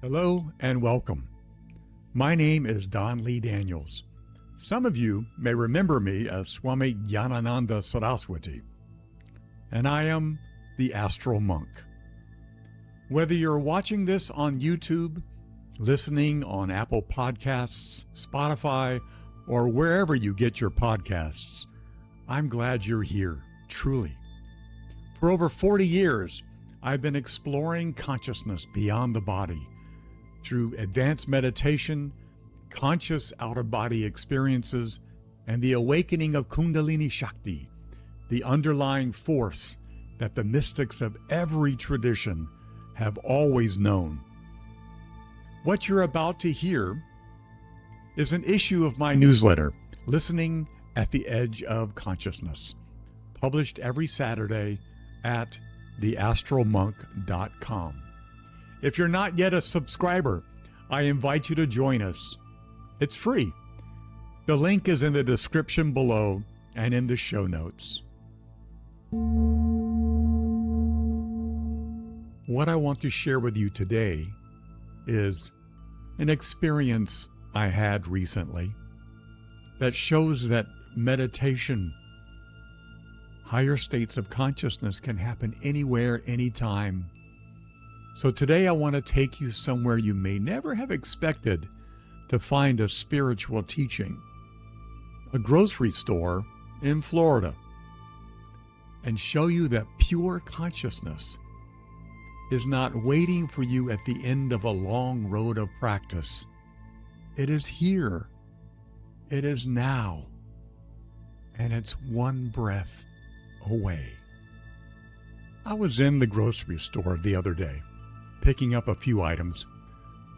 Hello and welcome. My name is Don Lee Daniels. Some of you may remember me as Swami Jnanananda Saraswati, and I am the Astral Monk. Whether you're watching this on YouTube, listening on Apple Podcasts, Spotify, or wherever you get your podcasts, I'm glad you're here, truly. For over 40 years, I've been exploring consciousness beyond the body through advanced meditation, conscious out-of-body experiences, and the awakening of Kundalini Śakti, the underlying force that the mystics of every tradition have always known. What you're about to hear is an issue of my newsletter, Listening at the Edge of Consciousness, published every Saturday at theastralmonk.com. If you're not yet a subscriber, I invite you to join us. It's free. The link is in the description below and in the show notes. What I want to share with you today is an experience I had recently that shows that meditation, higher states of consciousness can happen anywhere, anytime. So today I want to take you somewhere you may never have expected to find a spiritual teaching, a grocery store in Florida, and show you that pure consciousness is not waiting for you at the end of a long road of practice. It is here. It is now. And it's one breath away. I was in the grocery store the other day, picking up a few items.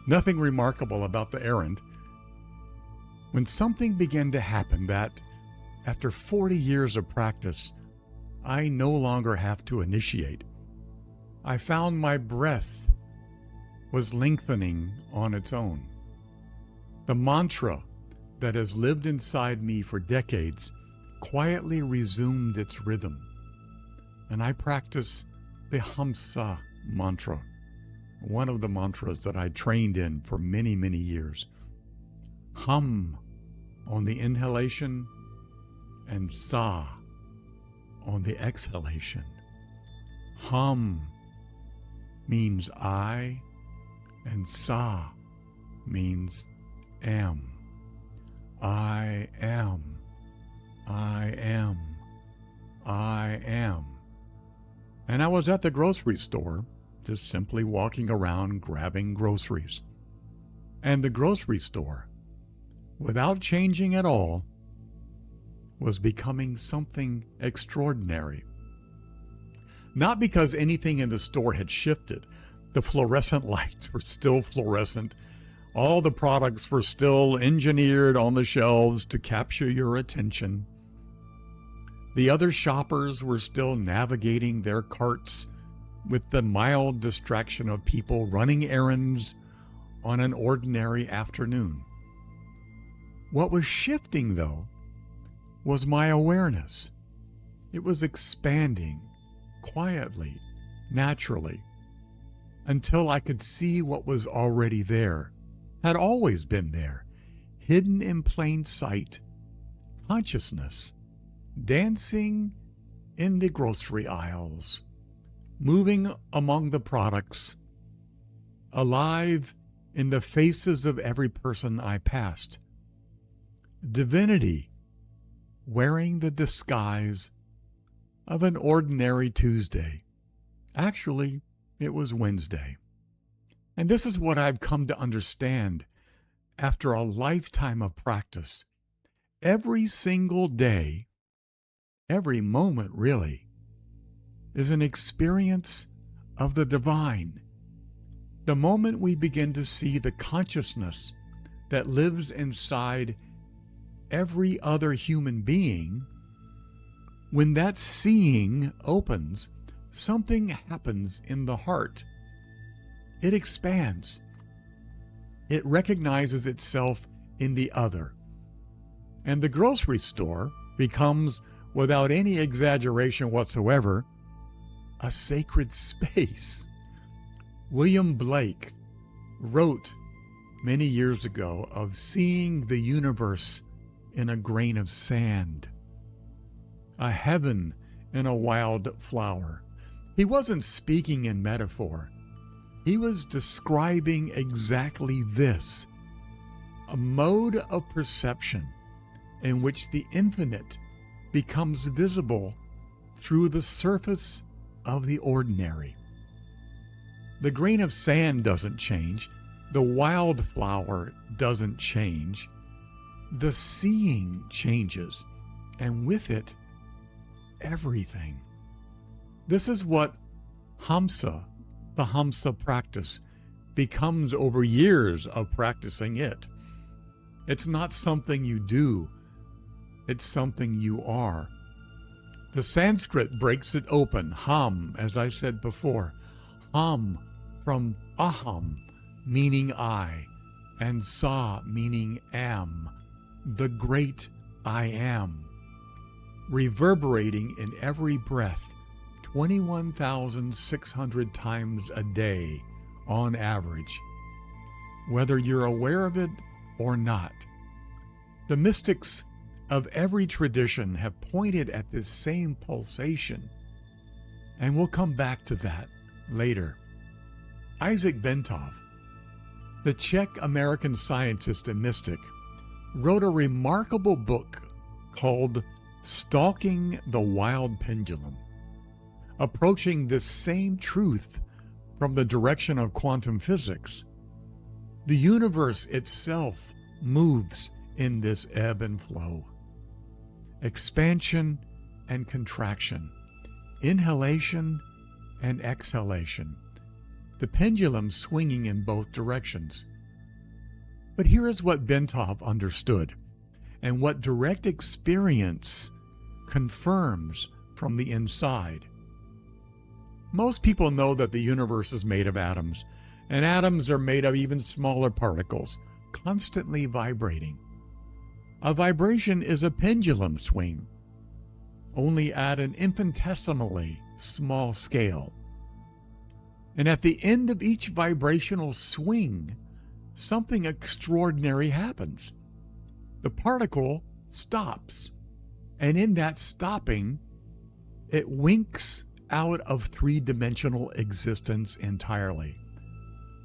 Nothing remarkable about the errand, when something began to happen that, after 40 years of practice, I no longer have to initiate. I found my breath was lengthening on its own. The mantra that has lived inside me for decades quietly resumed its rhythm, and I practice the Hamsa mantra, one of the mantras that I trained in for many, many years. Hum on the inhalation and Sa on the exhalation. Hum means I, and Sa means am. I am. I am. I am. And I was at the grocery store, just simply walking around grabbing groceries. And the grocery store, without changing at all, was becoming something extraordinary. Not because anything in the store had shifted. The fluorescent lights were still fluorescent. All the products were still engineered on the shelves to capture your attention. The other shoppers were still navigating their carts with the mild distraction of people running errands on an ordinary afternoon. What was shifting, though, was my awareness. It was expanding quietly, naturally, until I could see what was already there, had always been there, hidden in plain sight. Consciousness, dancing in the grocery aisles, moving among the products, alive in the faces of every person I passed. Divinity, wearing the disguise of an ordinary Tuesday. Actually, it was Wednesday. And this is what I've come to understand after a lifetime of practice. Every single day, every moment really, is an experience of the divine. The moment we begin to see the consciousness that lives inside every other human being, when that seeing opens, something happens in the heart. It expands. It recognizes itself in the other. And the grocery store becomes, without any exaggeration whatsoever, a sacred space. William Blake wrote many years ago of seeing the universe in a grain of sand, a heaven in a wild flower. He wasn't speaking in metaphor. He was describing exactly this, a mode of perception in which the infinite becomes visible through the surface of the ordinary. The grain of sand doesn't change. The wildflower doesn't change. The seeing changes, and with it, everything. This is what Hamsa, the Hamsa practice, becomes over years of practicing it. It's not something you do. It's something you are. The Sanskrit breaks it open, ham, as I said before. Ham from aham, meaning I, and sa, meaning am, the great I am, reverberating in every breath 21,600 times a day on average, whether you're aware of it or not. The mystics of every tradition have pointed at this same pulsation, and we'll come back to that later. Isaac Bentov, the Czech-American scientist and mystic, wrote a remarkable book called Stalking the Wild Pendulum, approaching this same truth from the direction of quantum physics. The universe itself moves in this ebb and flow, expansion and contraction, inhalation and exhalation, the pendulum swinging in both directions. But here is what Bentov understood, and what direct experience confirms from the inside. Most people know that the universe is made of atoms, and atoms are made of even smaller particles, constantly vibrating. A vibration is a pendulum swing, only at an infinitesimally small scale. And at the end of each vibrational swing, something extraordinary happens. The particle stops, and in that stopping, it winks out of three-dimensional existence entirely,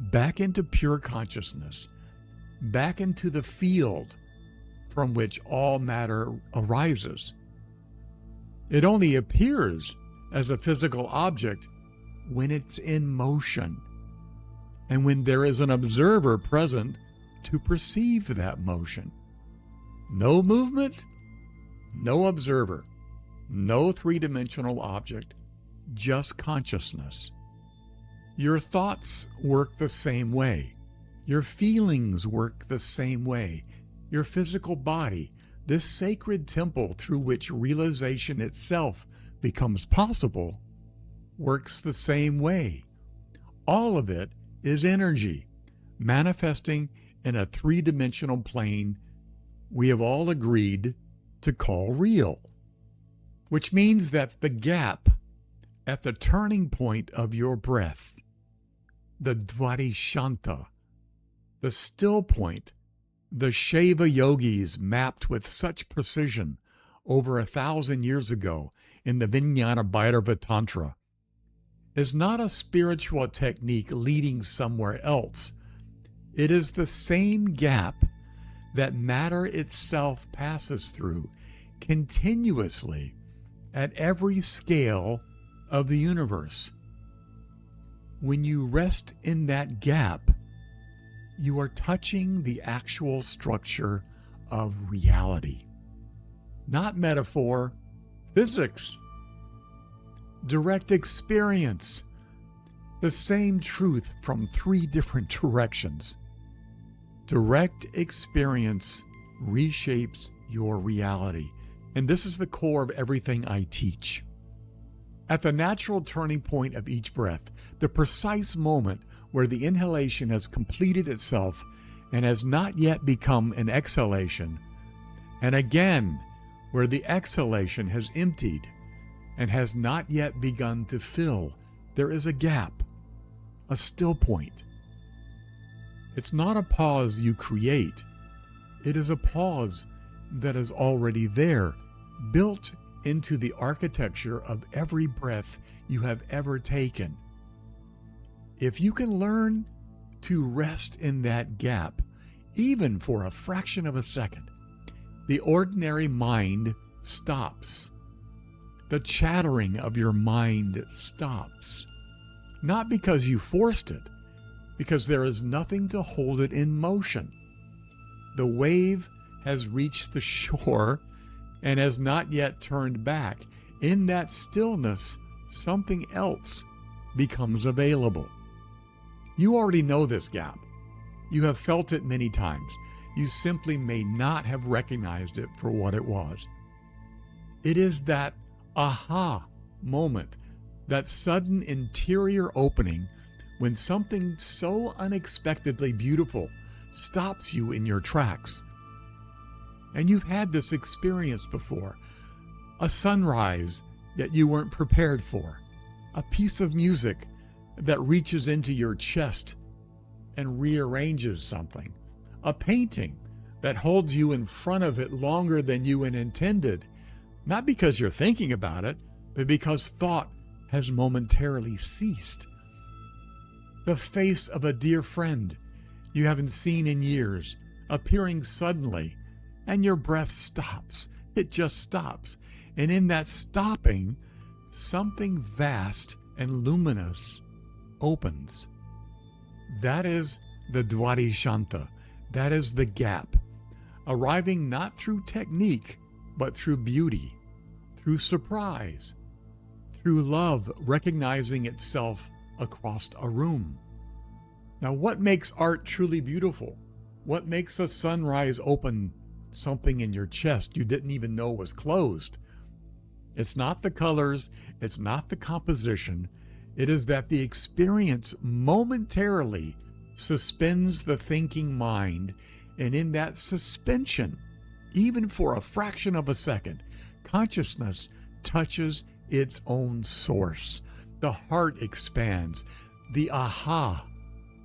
back into pure consciousness, back into the field from which all matter arises. It only appears as a physical object when it's in motion, and when there is an observer present to perceive that motion. No movement, no observer, no three-dimensional object, just consciousness. Your thoughts work the same way. Your feelings work the same way. Your physical body, this sacred temple through which realization itself becomes possible, works the same way. All of it is energy, manifesting in a three-dimensional plane we have all agreed to call real, which means that the gap at the turning point of your breath, the dvādaśānta, the still point, the Shiva yogis mapped with such precision over 1,000 years ago in the Vijñāna Bhairava Tantra, is not a spiritual technique leading somewhere else. It is the same gap that matter itself passes through continuously at every scale of the universe. When you rest in that gap, you are touching the actual structure of reality. Not metaphor, physics. Direct experience. The same truth from three different directions. Direct experience reshapes your reality. And this is the core of everything I teach. At the natural turning point of each breath, the precise moment where the inhalation has completed itself and has not yet become an exhalation, and again, where the exhalation has emptied and has not yet begun to fill, there is a gap, a still point. It's not a pause you create. It is a pause that is already there, built into the architecture of every breath you have ever taken. If you can learn to rest in that gap, even for a fraction of a second, the ordinary mind stops. The chattering of your mind stops. Not because you forced it, because there is nothing to hold it in motion. The wave has reached the shore and has not yet turned back. In that stillness, something else becomes available. You already know this gap. You have felt it many times. You simply may not have recognized it for what it was. It is that aha moment, that sudden interior opening when something so unexpectedly beautiful stops you in your tracks. And you've had this experience before. A sunrise that you weren't prepared for. A piece of music that reaches into your chest and rearranges something. A painting that holds you in front of it longer than you had intended. Not because you're thinking about it, but because thought has momentarily ceased. The face of a dear friend you haven't seen in years, appearing suddenly, and your breath stops. It just stops. And in that stopping, something vast and luminous opens. That is the dvādaśānta. That is the gap, arriving not through technique, but through beauty, through surprise, through love recognizing itself across a room. Now, what makes art truly beautiful? What makes a sunrise open something in your chest you didn't even know was closed? It's not the colors, it's not the composition. It is that the experience momentarily suspends the thinking mind, and in that suspension, even for a fraction of a second, consciousness touches its own source. The heart expands, the aha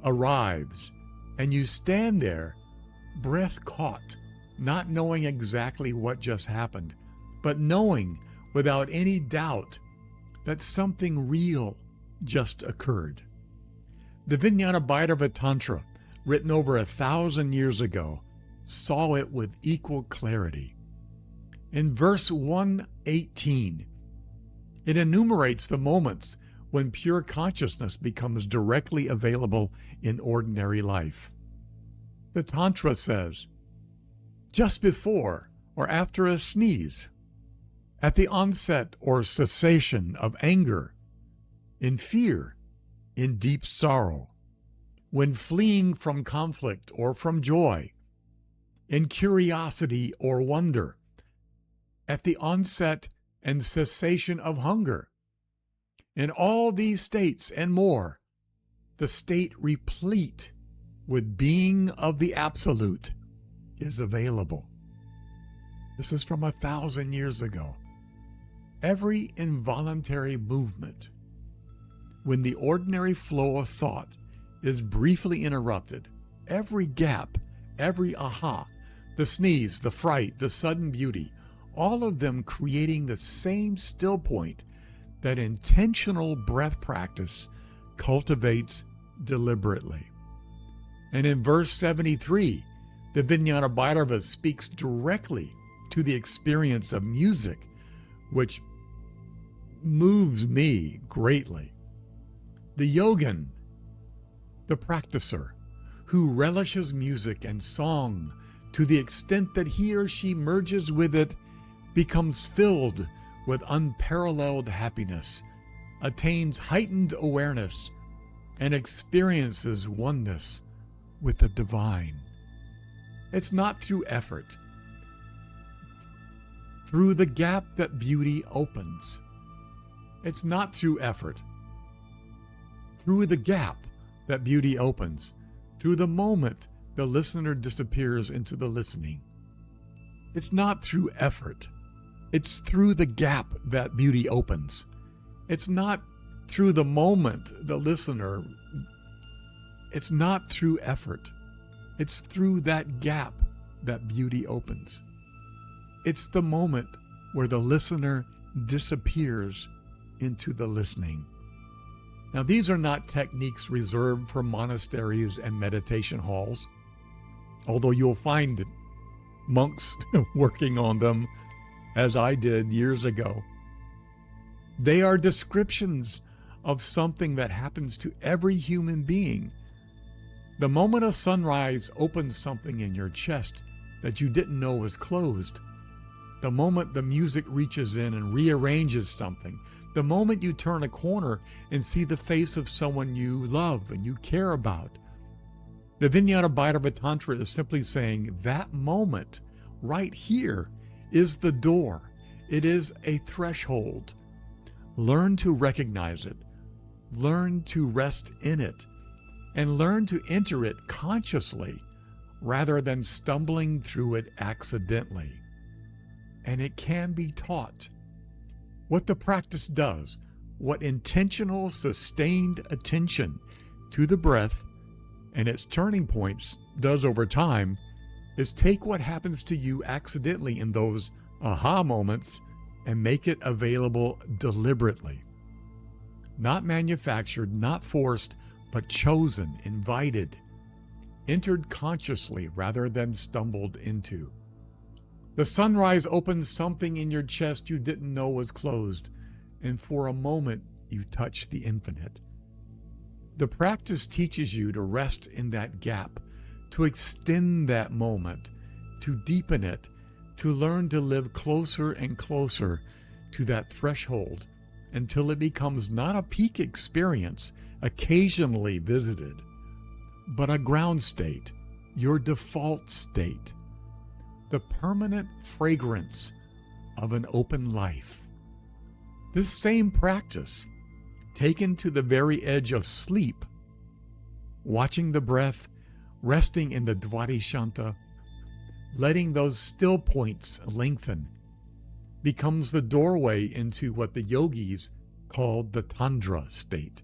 arrives, and you stand there, breath caught, not knowing exactly what just happened, but knowing without any doubt that something real just occurred. The Vijñāna Bhairava Tantra, written over 1,000 years ago, saw it with equal clarity. In verse 118, it enumerates the moments when pure consciousness becomes directly available in ordinary life. The Tantra says, just before or after a sneeze, at the onset or cessation of anger, in fear, in deep sorrow, when fleeing from conflict or from joy, in curiosity or wonder, at the onset and cessation of hunger. In all these states and more, the state replete with being of the Absolute is available. This is from 1,000 years ago. Every involuntary movement, when the ordinary flow of thought is briefly interrupted, every gap, every aha, the sneeze, the fright, the sudden beauty, all of them creating the same still point that intentional breath practice cultivates deliberately. And in verse 73, the Vijñāna Bhairava speaks directly to the experience of music, which moves me greatly. The yogin, the practicer, who relishes music and song to the extent that he or she merges with it, becomes filled with unparalleled happiness, attains heightened awareness, and experiences oneness with the divine. It's not through effort. Through the gap that beauty opens. It's not through effort. Through the gap that beauty opens. Through the moment the listener disappears into the listening. It's not through effort. It's through the gap that beauty opens. It's not through the moment the listener. It's not through effort. It's through that gap that beauty opens. It's the moment where the listener disappears into the listening. Now, these are not techniques reserved for monasteries and meditation halls, although you'll find monks working on them, as I did years ago. They are descriptions of something that happens to every human being. The moment a sunrise opens something in your chest that you didn't know was closed, the moment the music reaches in and rearranges something, the moment you turn a corner and see the face of someone you love and you care about. The Vijñāna Bhairava Tantra is simply saying that moment right here is the door. It is a threshold. Learn to recognize it. Learn to rest in it. And learn to enter it consciously rather than stumbling through it accidentally. And it can be taught. What the practice does, what intentional, sustained attention to the breath and its turning points does over time, is take what happens to you accidentally in those aha moments and make it available deliberately. Not manufactured, not forced, but chosen, invited, entered consciously rather than stumbled into. The sunrise opens something in your chest you didn't know was closed, and for a moment you touch the infinite. The practice teaches you to rest in that gap, to extend that moment, to deepen it, to learn to live closer and closer to that threshold until it becomes not a peak experience occasionally visited, but a ground state, your default state, the permanent fragrance of an open life. This same practice, taken to the very edge of sleep, watching the breath, resting in the dvādaśānta, letting those still points lengthen, becomes the doorway into what the yogis called the Tandra state,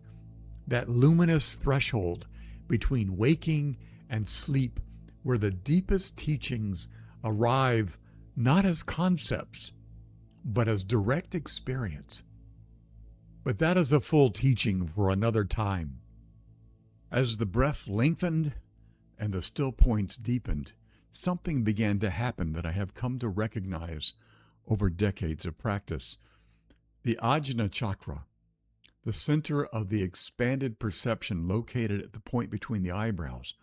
that luminous threshold between waking and sleep where the deepest teachings arrive not as concepts, but as direct experience. But that is a full teaching for another time. As the breath lengthened and the still points deepened, something began to happen that I have come to recognize over decades of practice. The Ajna chakra, the center of the expanded perception located at the point between the eyebrows,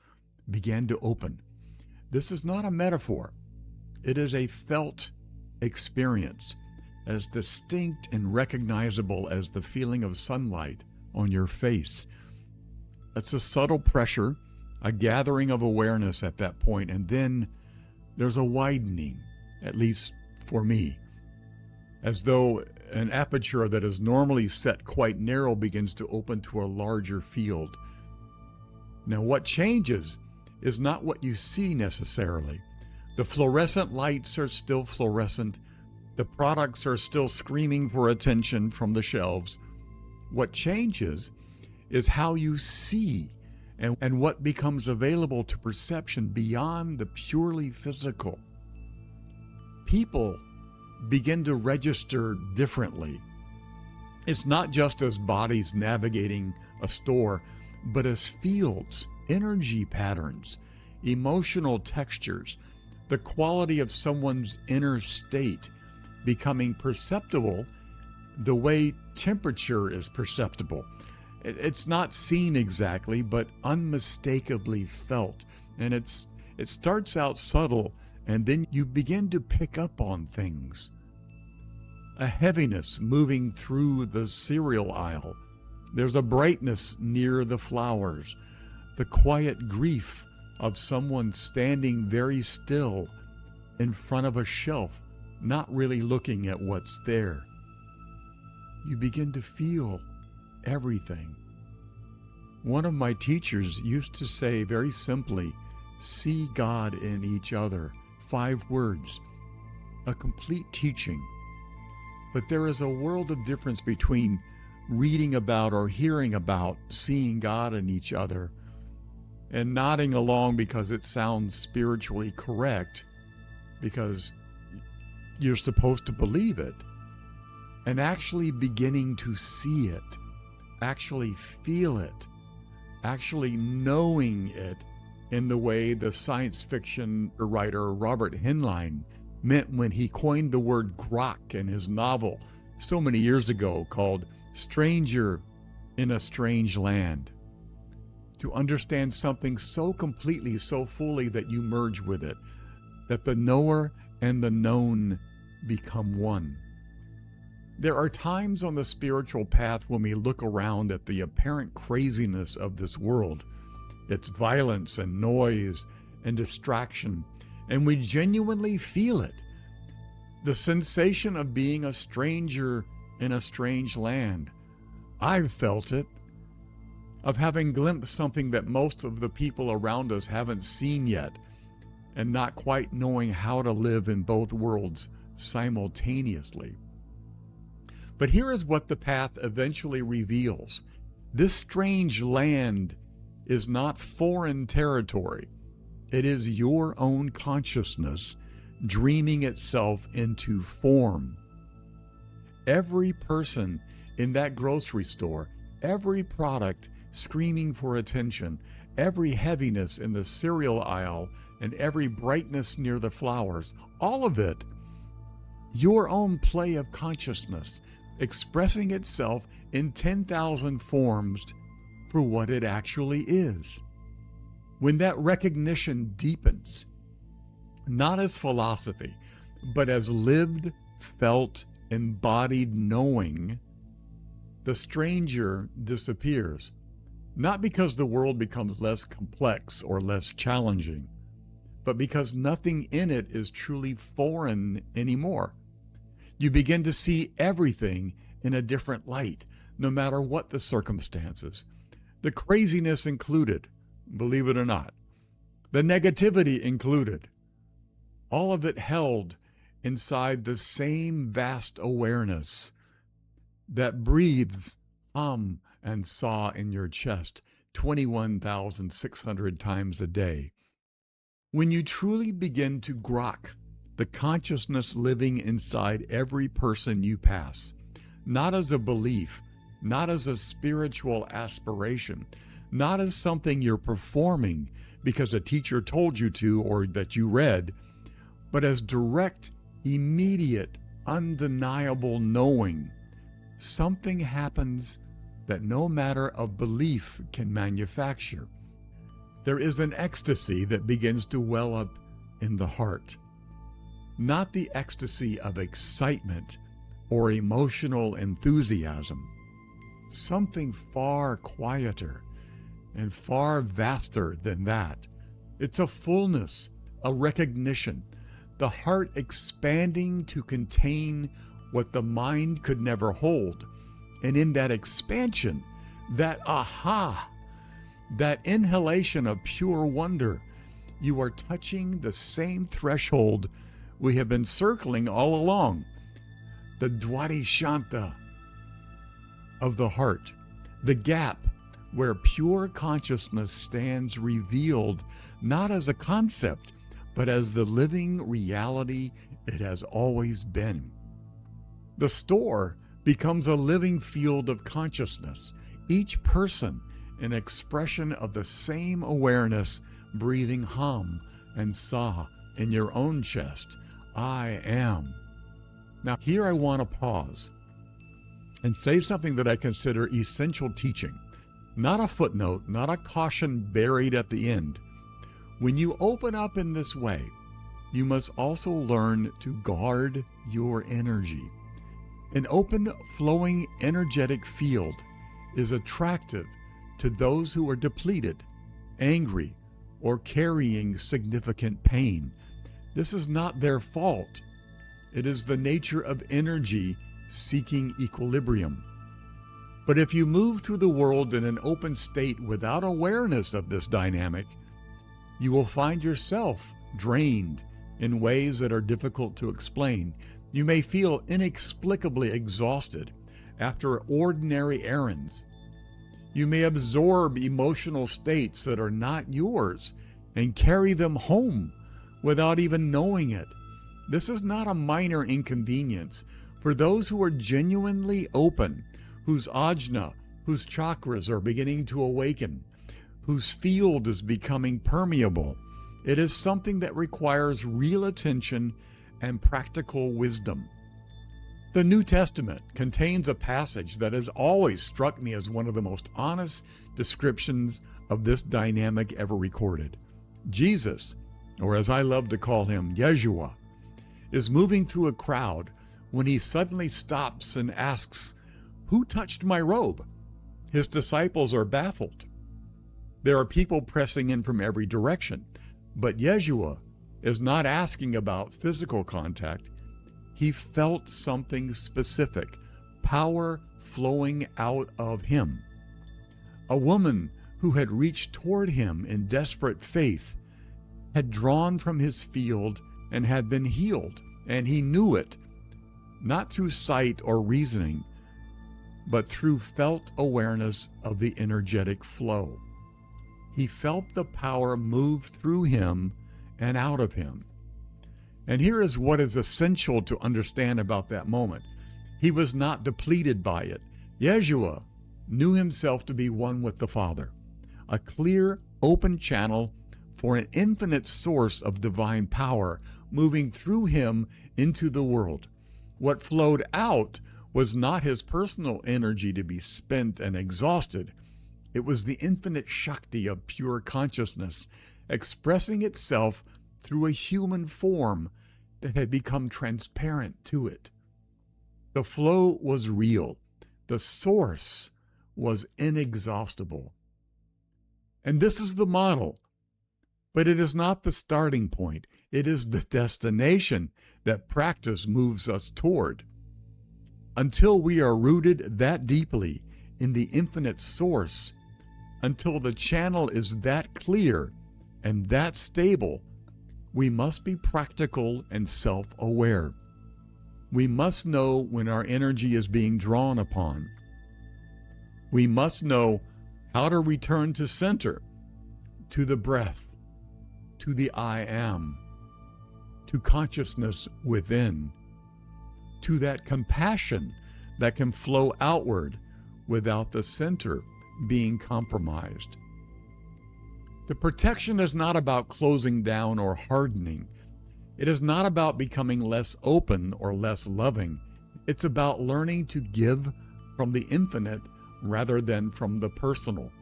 began to open. This is not a metaphor. It is a felt experience, as distinct and recognizable as the feeling of sunlight on your face. It's a subtle pressure, a gathering of awareness at that point, and then there's a widening, at least for me, as though an aperture that is normally set quite narrow begins to open to a larger field. Now, what changes is not what you see necessarily. The fluorescent lights are still fluorescent. The products are still screaming for attention from the shelves. What changes is how you see and what becomes available to perception beyond the purely physical. People begin to register differently. It's not just as bodies navigating a store, but as fields, energy patterns, emotional textures, the quality of someone's inner state becoming perceptible the way temperature is perceptible. It's not seen exactly, but unmistakably felt. And it starts out subtle, and then you begin to pick up on things. A heaviness moving through the cereal aisle. There's a brightness near the flowers. The quiet grief of someone standing very still in front of a shelf, not really looking at what's there. You begin to feel everything. One of my teachers used to say very simply, see God in each other. 5 words, a complete teaching. But there is a world of difference between reading about or hearing about seeing God in each other and nodding along because it sounds spiritually correct, because you're supposed to believe it, and actually beginning to see it, actually feel it, actually knowing it in the way the science fiction writer Robert Heinlein meant when he coined the word grok in his novel so many years ago called Stranger in a Strange Land. To understand something so completely, so fully that you merge with it, that the knower and the known become one. There are times on the spiritual path when we look around at the apparent craziness of this world, its violence and noise and distraction, and we genuinely feel it. The sensation of being a stranger in a strange land. I've felt it. Of having glimpsed something that most of the people around us haven't seen yet, and not quite knowing how to live in both worlds simultaneously. But here is what the path eventually reveals. This strange land is not foreign territory. It is your own consciousness dreaming itself into form. Every person in that grocery store, every product screaming for attention, every heaviness in the cereal aisle, and every brightness near the flowers, all of it, your own play of consciousness, expressing itself in 10,000 forms for what it actually is. When that recognition deepens, not as philosophy, but as lived, felt, embodied knowing, the stranger disappears. Not because the world becomes less complex or less challenging, but because nothing in it is truly foreign anymore. You begin to see everything in a different light, no matter what the circumstances. The craziness included, believe it or not. The negativity included. All of it held inside the same vast awareness that breathes hum and saw in your chest 21,600 times a day. When you truly begin to grok the consciousness living inside every person you pass, not as a belief, not as a spiritual aspiration, not as something you're performing because a teacher told you to or that you read, but as direct, immediate, undeniable knowing, something happens that no matter of belief can manufacture. There is an ecstasy that begins to well up in the heart. Not the ecstasy of excitement or emotional enthusiasm. Something far quieter and far vaster than that. It's a fullness, a recognition, the heart expanding to contain what the mind could never hold. And in that expansion, that aha, that inhalation of pure wonder, you are touching the same threshold we have been circling all along, the dvādaśānta of the heart, the gap where pure consciousness stands revealed not as a concept, but as the living reality it has always been. The store becomes a living field of consciousness, each person an expression of the same awareness breathing hum and sa in your own chest. I am. Now here I want to pause and say something that I consider essential teaching, not a footnote, not a caution buried at the end. When you open up in this way, you must also learn to guard your energy. An open, flowing, energetic field is attractive to those who are depleted, angry, or carrying significant pain. This is not their fault. It is the nature of energy seeking equilibrium. But if you move through the world in an open state without awareness of this dynamic, you will find yourself drained in ways that are difficult to explain. You may feel inexplicably exhausted after ordinary errands. You may absorb emotional states that are not yours and carry them home without even knowing it. This is not a minor inconvenience. For those who are genuinely open, whose ajna, whose chakras are beginning to awaken, whose field is becoming permeable, it is something that requires real attention and practical wisdom. The New Testament contains a passage that has always struck me as one of the most honest descriptions of this dynamic ever recorded. Jesus, or as I love to call him, Yeshua, is moving through a crowd when he suddenly stops and asks, "Who touched my robe?" His disciples are baffled. There are people pressing in from every direction, but Yeshua is not asking about physical contact. He felt something specific, power flowing out of him. A woman who had reached toward him in desperate faith had drawn from his field and had been healed, and he knew it, not through sight or reasoning, but through felt awareness of the energetic flow. He felt the power move through him and out of him. And here is what is essential to understand about that moment. He was not depleted by it. Yeshua knew himself to be one with the Father, a clear, open channel for an infinite source of divine power moving through him into the world. What flowed out was not his personal energy to be spent and exhausted. It was the infinite Śakti of pure consciousness expressing itself through a human form that had become transparent to it. The flow was real. The source was inexhaustible. And this is the model. But it is not the starting point. It is the destination that practice moves us toward. Until we are rooted that deeply in the infinite source, until the channel is that clear and that stable, we must be practical and self-aware. We must know when our energy is being drawn upon. We must know how to return to center, to the breath, to the I am, to consciousness within, to that compassion that can flow outward without the center being compromised. The protection is not about closing down or hardening. It is not about becoming less open or less loving. It's about learning to give from the infinite rather than from the personal.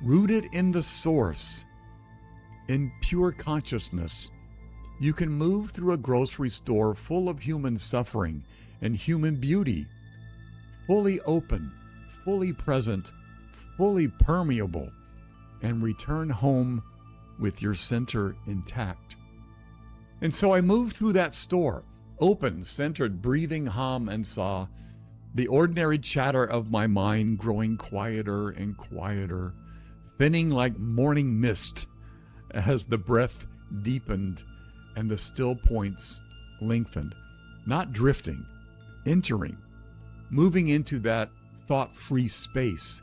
Rooted in the source, in pure consciousness, you can move through a grocery store full of human suffering and human beauty, fully open, fully present, fully permeable, and return home with your center intact. And so I moved through that store, open, centered, breathing Ham and Sa, the ordinary chatter of my mind growing quieter and quieter, thinning like morning mist as the breath deepened and the still points lengthened, not drifting, entering, moving into that thought-free space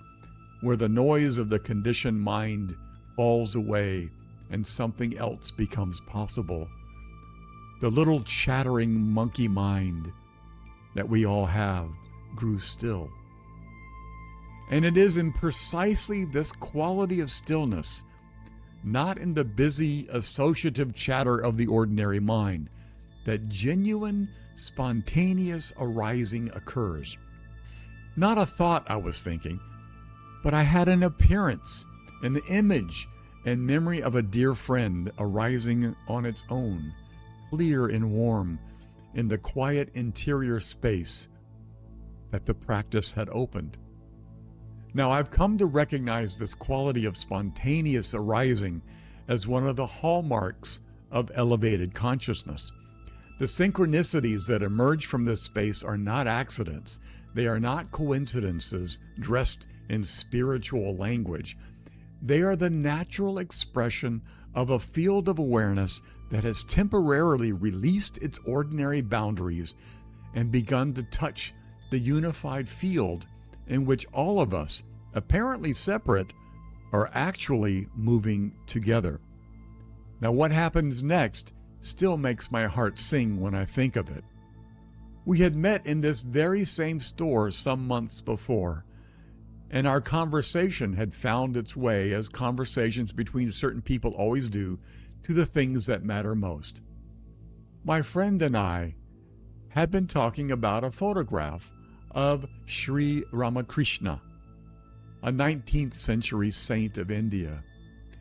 where the noise of the conditioned mind falls away and something else becomes possible. The little chattering monkey mind that we all have grew still. And it is in precisely this quality of stillness, not in the busy associative chatter of the ordinary mind, that genuine, spontaneous arising occurs. Not a thought I was thinking, but I had an appearance, an image and memory of a dear friend arising on its own, clear and warm, in the quiet interior space that the practice had opened. Now, I've come to recognize this quality of spontaneous arising as one of the hallmarks of elevated consciousness. The synchronicities that emerge from this space are not accidents. They are not coincidences dressed in spiritual language. They are the natural expression of a field of awareness that has temporarily released its ordinary boundaries and begun to touch the unified field in which all of us apparently separate, are actually moving together. Now, what happens next still makes my heart sing when I think of it. We had met in this very same store some months before, and our conversation had found its way, as conversations between certain people always do, to the things that matter most. My friend and I had been talking about a photograph of Sri Ramakrishna, a 19th century saint of India.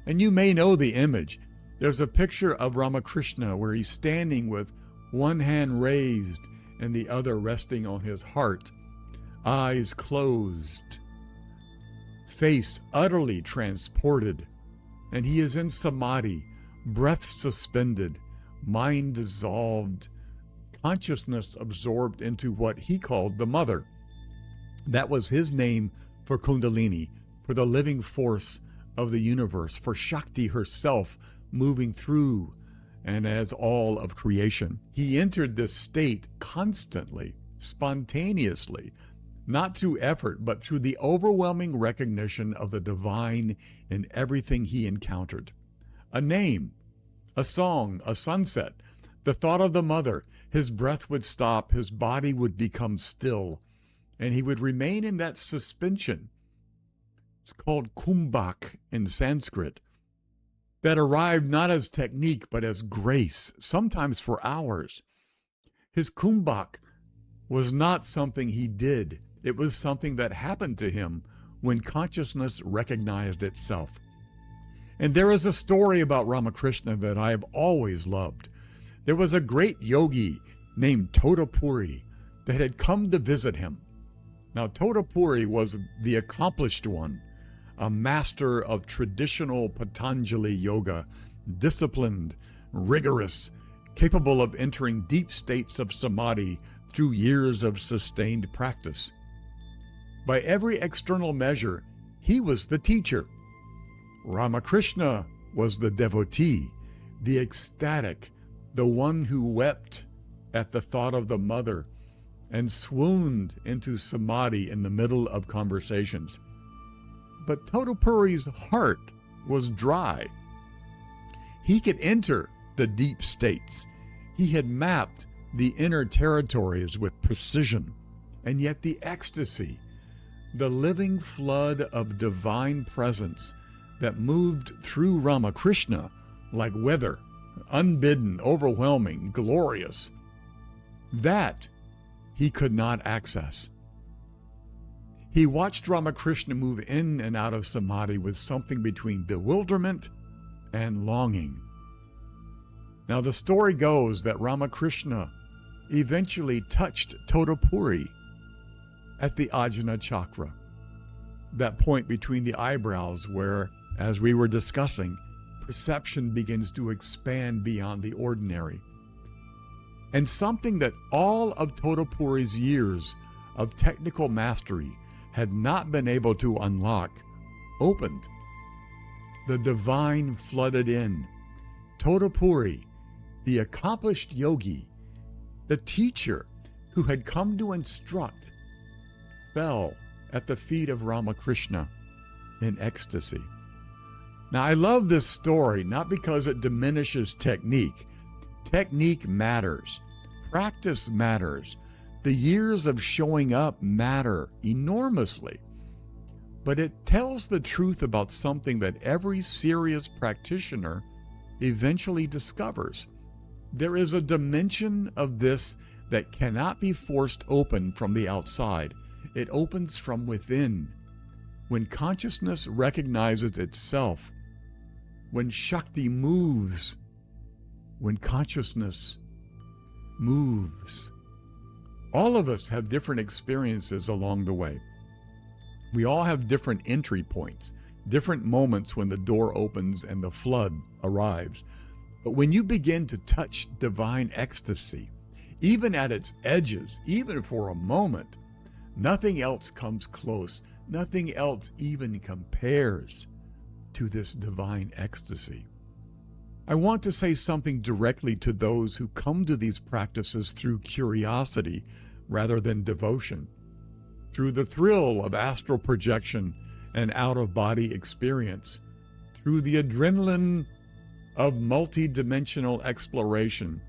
And you may know the image. There's a picture of Ramakrishna where he's standing with one hand raised and the other resting on his heart, eyes closed, face utterly transported, and he is in samadhi, breath suspended, mind dissolved, consciousness absorbed into what he called the mother. That was his name for Kundalini, for the living force of the universe, for Śakti herself moving through and as all of creation. He entered this state constantly, spontaneously, not through effort, but through the overwhelming recognition of the divine in everything he encountered. A name, a song, a sunset, the thought of the mother. His breath would stop, his body would become still, and he would remain in that suspension. It's called kumbhak in Sanskrit, that arrived not as technique, but as grace, sometimes for hours. His kumbhak was not something he did. It was something that happened to him when consciousness recognized itself. And there is a story about Ramakrishna that I have always loved. There was a great yogi named Totapuri that had come to visit him. Now, Totapuri was the accomplished one, a master of traditional Patanjali yoga, disciplined, rigorous, capable of entering deep states of samadhi through years of sustained practice. By every external measure, he was the teacher. Ramakrishna was the devotee, the ecstatic, the one who wept at the thought of the mother and swooned into samadhi in the middle of conversations. But Totapuri's heart was dry. He could enter the deep states. He had mapped the inner territories with precision, and yet the ecstasy, the living flood of divine presence that moved through Ramakrishna like weather, unbidden, overwhelming, glorious, that he could not access. He watched Ramakrishna move in and out of samadhi with something between bewilderment and longing. Now, the story goes that Ramakrishna eventually touched Totapuri at the Ajna chakra, that point between the eyebrows where, as we were discussing, perception begins to expand beyond the ordinary. And something that all of Totapuri's years of technical mastery had not been able to unlock opened. The divine flooded in. Totapuri, the accomplished yogi, the teacher who had come to instruct, fell at the feet of Ramakrishna in ecstasy. Now, I love this story not because it diminishes technique. Technique matters. Practice matters. The years of showing up matter enormously. But it tells the truth about something that every serious practitioner eventually discovers. There is a dimension of this that cannot be forced open from the outside. It opens from within. When consciousness recognizes itself, when Śakti moves, when consciousness moves. All of us have different experiences along the way. We all have different entry points, different moments when the door opens and the flood arrives. But when you begin to touch divine ecstasy, even at its edges, even for a moment, nothing else comes close. Nothing else even compares to this divine ecstasy. I want to say something directly to those who come to these practices through curiosity rather than devotion, through the thrill of astral projection an out-of-body experience through the adrenaline of multi-dimensional exploration,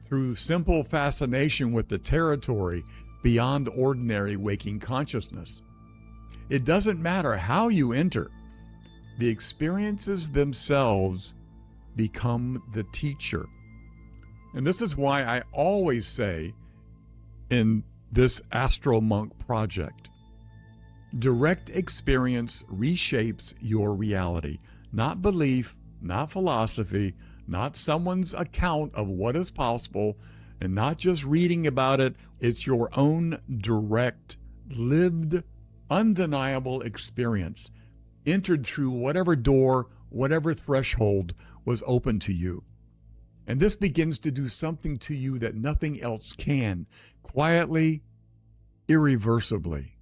through simple fascination with the territory beyond ordinary waking consciousness. It doesn't matter how you enter. The experiences themselves become the teacher. And this is why I always say in this Astro Monk project, direct experience reshapes your reality. Not belief, not philosophy, not someone's account of what is possible, and not just reading about it. It's your own direct, lived, undeniable experience, entered through whatever door, whatever threshold was open to you. And this begins to do something to you that nothing else can, quietly, irreversibly.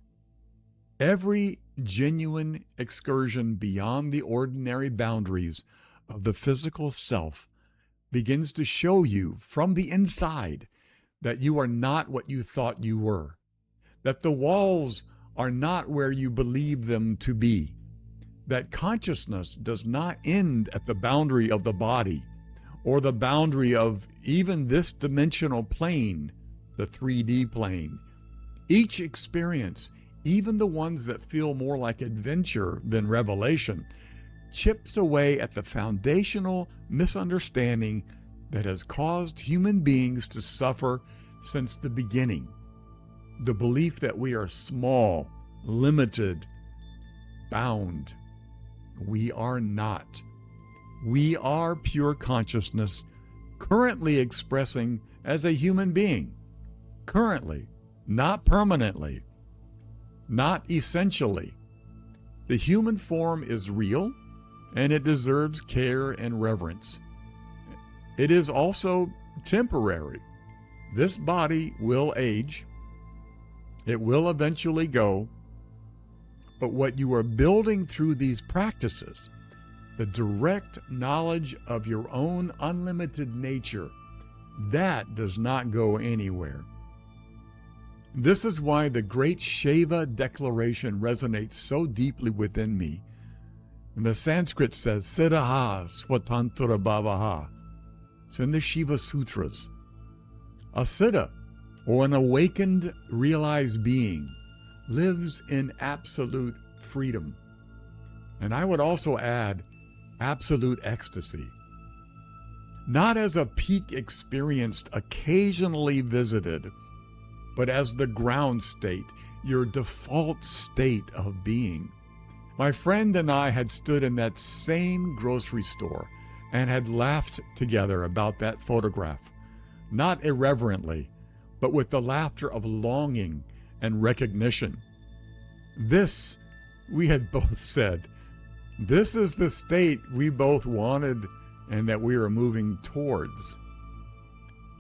Every genuine excursion beyond the ordinary boundaries of the physical self begins to show you from the inside that you are not what you thought you were, that the walls are not where you believe them to be, that consciousness does not end at the boundary of the body or the boundary of even this dimensional plane, the 3D plane. Each experience, even the ones that feel more like adventure than revelation, chips away at the foundational misunderstanding that has caused human beings to suffer since the beginning. The belief that we are small, limited, bound. We are not. We are pure consciousness, currently expressing as a human being. Currently, not permanently, not essentially. The human form is real, and it deserves care and reverence. It is also temporary. This body will age. It will eventually go. But what you are building through these practices, the direct knowledge of your own unlimited nature, that does not go anywhere. This is why the great Shiva declaration resonates so deeply within me. And the Sanskrit says, Siddhaha Swatantra Bhavaha. It's in the Shiva Sutras. A Siddha, or an awakened, realized being, lives in absolute freedom. And I would also add, absolute ecstasy. Not as a peak experienced, occasionally visited, but as the ground state, your default state of being. My friend and I had stood in that same grocery store and had laughed together about that photograph, not irreverently, but with the laughter of longing and recognition. This, we had both said, this is the state we both wanted and that we are moving towards.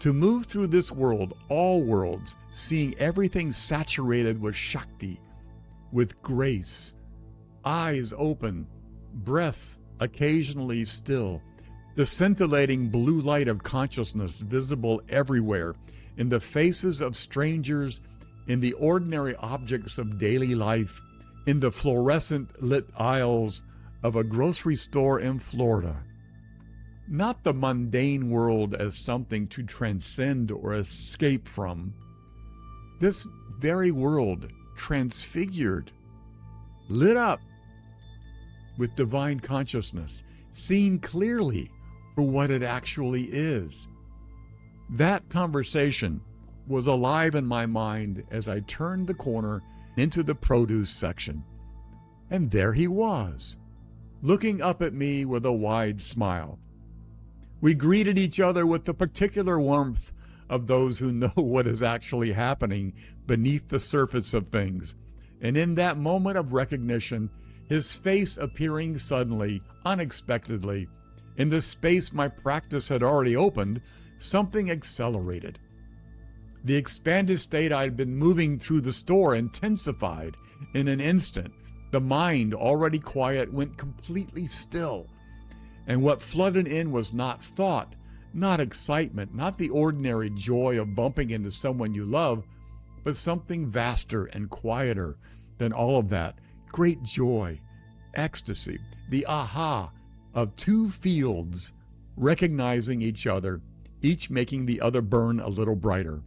To move through this world, all worlds, seeing everything saturated with Śakti, with grace, eyes open, breath occasionally still, the scintillating blue light of consciousness visible everywhere, in the faces of strangers, in the ordinary objects of daily life, in the fluorescent lit aisles of a grocery store in Florida. Not the mundane world as something to transcend or escape from. This very world transfigured, lit up with divine consciousness, seen clearly for what it actually is. That conversation was alive in my mind as I turned the corner into the produce section. And there he was, looking up at me with a wide smile. We greeted each other with the particular warmth of those who know what is actually happening beneath the surface of things. And in that moment of recognition, his face appearing suddenly, unexpectedly, in the space my practice had already opened, something accelerated. The expanded state I had been moving through the store intensified in an instant. The mind, already quiet, went completely still. And what flooded in was not thought, not excitement, not the ordinary joy of bumping into someone you love, but something vaster and quieter than all of that, great joy, ecstasy, the aha of two fields recognizing each other, each making the other burn a little brighter.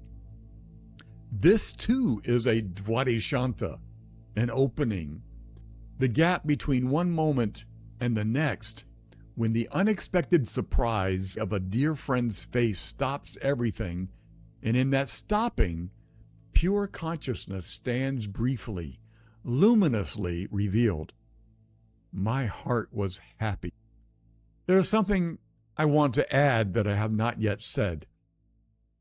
This too is a dvādaśānta, an opening, the gap between one moment and the next, when the unexpected surprise of a dear friend's face stops everything, and in that stopping, pure consciousness stands briefly, luminously revealed. My heart was happy. There is something I want to add that I have not yet said.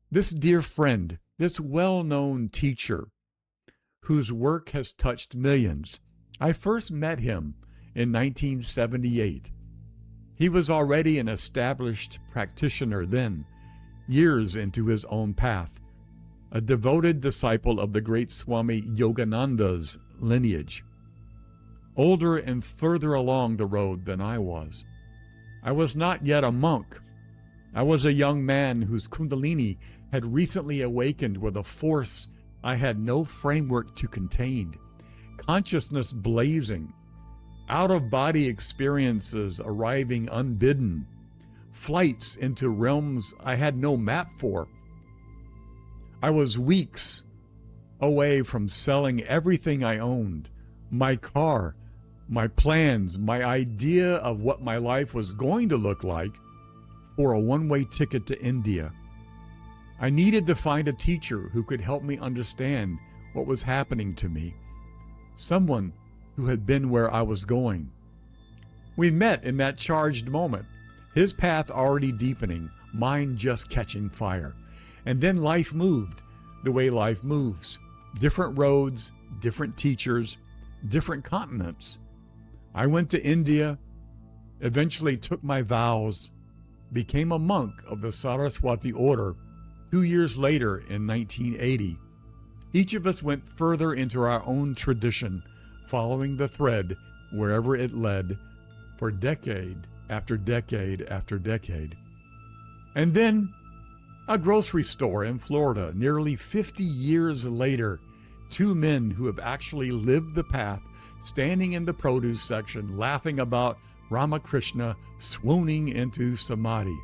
This dear friend, this well-known teacher, whose work has touched millions, I first met him in 1978. He was already an established practitioner then, years into his own path, a devoted disciple of the great Swami Yogananda's lineage, older and further along the road than I was. I was not yet a monk. I was a young man whose kundalini had recently awakened with a force I had no framework to contain, consciousness blazing, out-of-body experiences arriving unbidden, flights into realms I had no map for. I was weeks away from selling everything I owned, my car, my plans, my idea of what my life was going to look like, for a one-way ticket to India. I needed to find a teacher who could help me understand what was happening to me, someone who had been where I was going. We met in that charged moment, his path already deepening, mine just catching fire. And then life moved the way life moves. Different roads, different teachers, different continents. I went to India, eventually took my vows, became a monk of the Saraswati order 2 years later in 1980. Each of us went further into our own tradition, following the thread wherever it led for decade after decade after decade. And then a grocery store in Florida, nearly 50 years later, two men who have actually lived the path, standing in the produce section, laughing about Ramakrishna swooning into samadhi.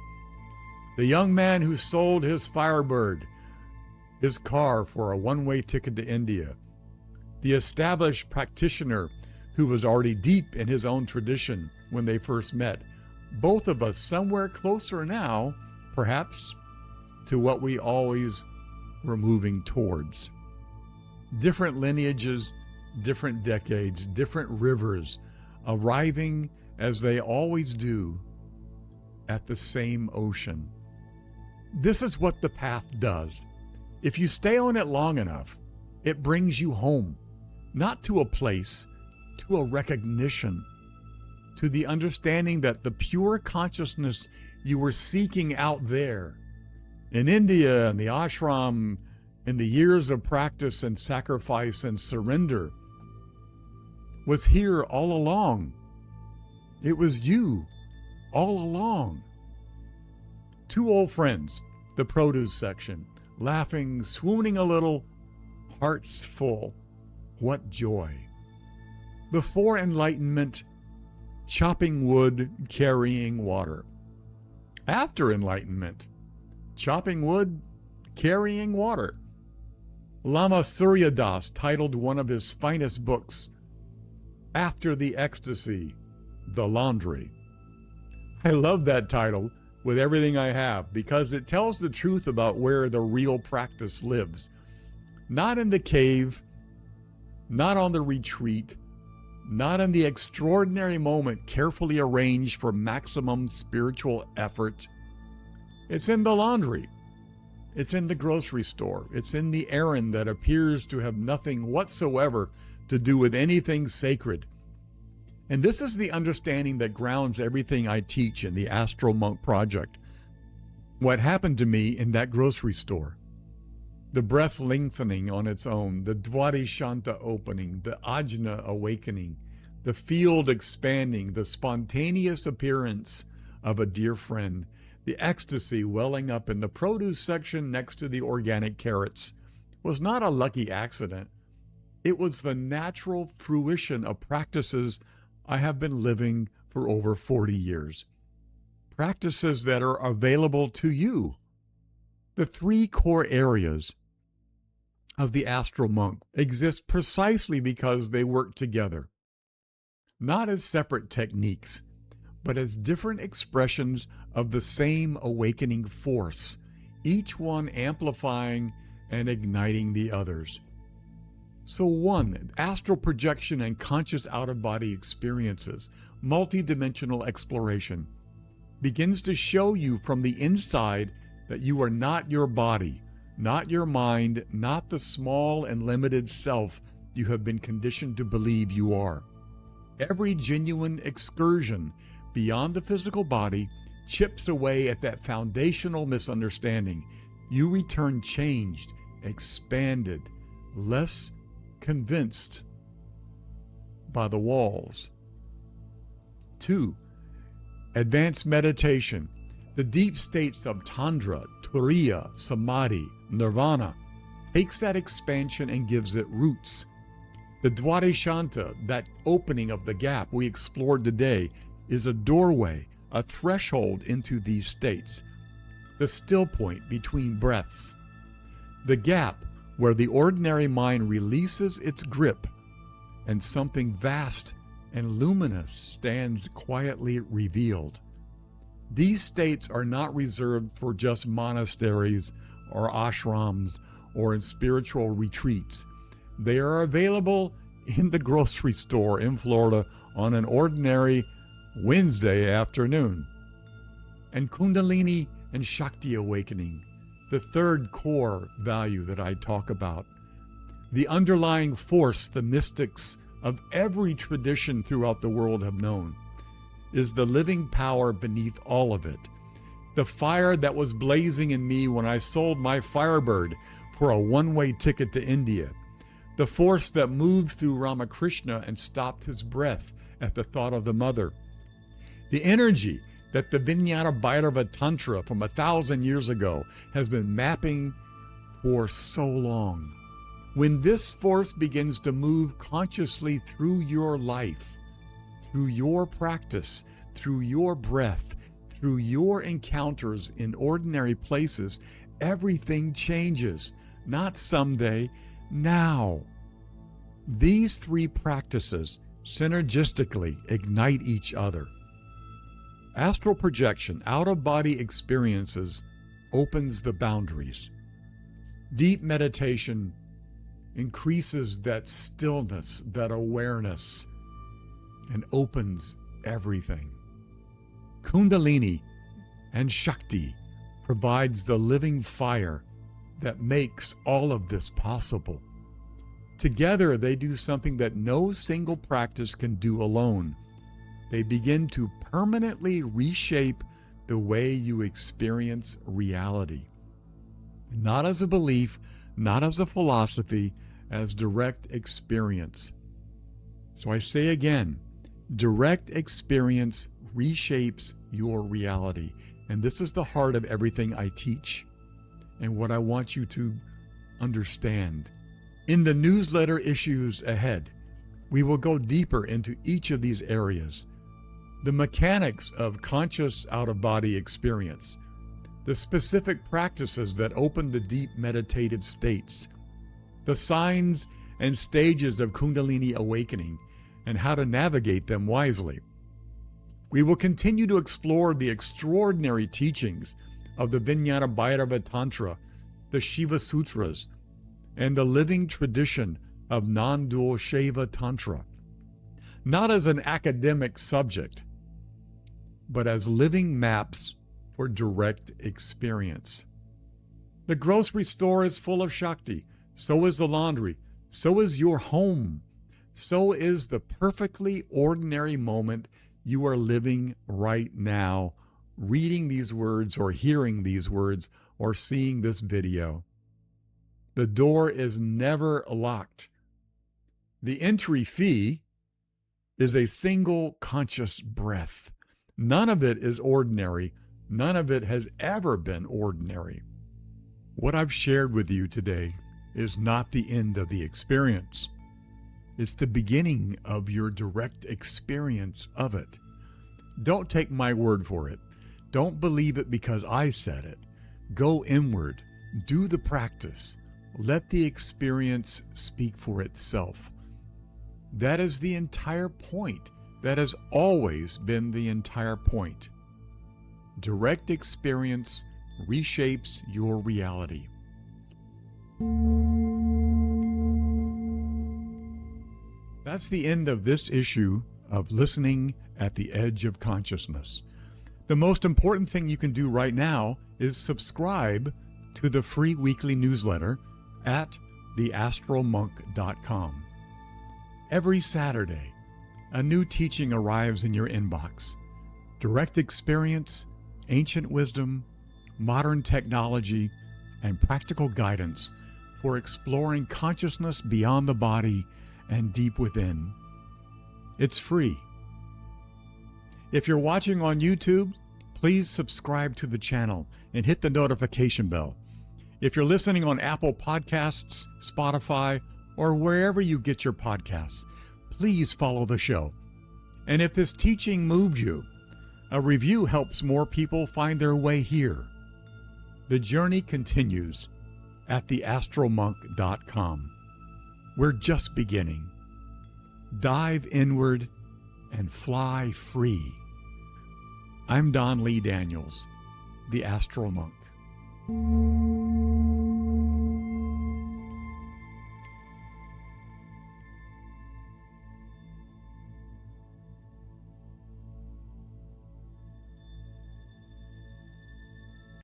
The young man who sold his Firebird, his car for a one-way ticket to India. The established practitioner who was already deep in his own tradition when they first met. Both of us somewhere closer now, perhaps, to what we always were moving towards. Different lineages, different decades, different rivers, arriving as they always do at the same ocean. This is what the path does. If you stay on it long enough, it brings you home, not to a place, to a recognition, to the understanding that the pure consciousness you were seeking out there, in India, in the ashram, in the years of practice and sacrifice and surrender, was here all along. It was you all along. Two old friends, the produce section, laughing, swooning a little, hearts full. What joy. Before enlightenment, chopping wood, carrying water. After enlightenment, chopping wood, carrying water. Lama Surya Das titled one of his finest books, After the Ecstasy, The Laundry. I love that title with everything I have because it tells the truth about where the real practice lives. Not in the cave, not on the retreat, not in the extraordinary moment carefully arranged for maximum spiritual effort. It's in the laundry. It's in the grocery store. It's in the errand that appears to have nothing whatsoever to do with anything sacred. And this is the understanding that grounds everything I teach in the Astral Monk Project. What happened to me in that grocery store? The breath lengthening on its own, the dvādaśānta opening, the ajna awakening, the field expanding, the spontaneous appearance of a dear friend, the ecstasy welling up in the produce section next to the organic carrots was not a lucky accident. It was the natural fruition of practices I have been living for over 40 years. Practices that are available to you. The three core areas of the astral monk exist precisely because they work together, not as separate techniques, but as different expressions of the same awakening force, each one amplifying and igniting the others. So 1, astral projection and conscious out-of-body experiences, multidimensional exploration, begins to show you from the inside that you are not your body, not your mind, not the small and limited self you have been conditioned to believe you are. Every genuine excursion beyond the physical body chips away at that foundational misunderstanding. You return changed, expanded, less convinced by the walls. 2, advanced meditation. The deep states of Tantra, Turiya, Samadhi, Nirvana takes that expansion and gives it roots. The dvādaśānta, that opening of the gap we explored today, is a doorway, a threshold into these states. The still point between breaths. The gap where the ordinary mind releases its grip and something vast and luminous stands quietly revealed. These states are not reserved for just monasteries or ashrams or in spiritual retreats. They are available in the grocery store in Florida on an ordinary Wednesday afternoon. And Kundalini and Śakti awakening, the third core value that I talk about. The underlying force the mystics of every tradition throughout the world have known is the living power beneath all of it. The fire that was blazing in me when I sold my Firebird for a one-way ticket to India. The force that moves through Ramakrishna and stopped his breath at the thought of the mother. The energy that the Vijñāna Bhairava Tantra from 1,000 years ago has been mapping for so long. When this force begins to move consciously through your life, through your practice, through your breath, through your encounters in ordinary places, everything changes. Not someday, now. These three practices synergistically ignite each other. Astral projection, out-of-body experiences, opens the boundaries. Deep meditation increases that stillness, that awareness, and opens everything. Kundalini and Śakti provides the living fire that makes all of this possible. Together, they do something that no single practice can do alone. They begin to permanently reshape the way you experience reality. Not as a belief, not as a philosophy, as direct experience. So I say again, direct experience reshapes your reality. And this is the heart of everything I teach and what I want you to understand. In the newsletter issues ahead, we will go deeper into each of these areas. The mechanics of conscious out-of-body experience, the specific practices that open the deep meditative states, the signs and stages of Kundalini awakening, and how to navigate them wisely. We will continue to explore the extraordinary teachings of the Vijñāna Bhairava Tantra, the Shiva Sutras, and the living tradition of non-dual Shaiva Tantra, not as an academic subject, but as living maps for direct experience. The grocery store is full of Śakti, so is the laundry, so is your home, so is the perfectly ordinary moment you are living right now, reading these words or hearing these words or seeing this video. The door is never locked. The entry fee is a single conscious breath. None of it is ordinary. None of it has ever been ordinary. What I've shared with you today is not the end of the experience. It's the beginning of your direct experience of it. Don't take my word for it. Don't believe it because I said it. Go inward. Do the practice. Let the experience speak for itself. That is the entire point. That has always been the entire point. Direct experience reshapes your reality. That's the end of this issue of Listening at the Edge of Consciousness. The most important thing you can do right now is subscribe to the free weekly newsletter at theastralmonk.com. Every Saturday, a new teaching arrives in your inbox. Direct experience, ancient wisdom, modern technology, and practical guidance for exploring consciousness beyond the body and deep within. It's free. If you're watching on YouTube, please subscribe to the channel and hit the notification bell. If you're listening on Apple Podcasts, Spotify, or wherever you get your podcasts, please follow the show. And if this teaching moved you, a review helps more people find their way here. The journey continues at theastralmonk.com. We're just beginning. Dive inward and fly free. I'm Don Lee Daniels, the Astral Monk.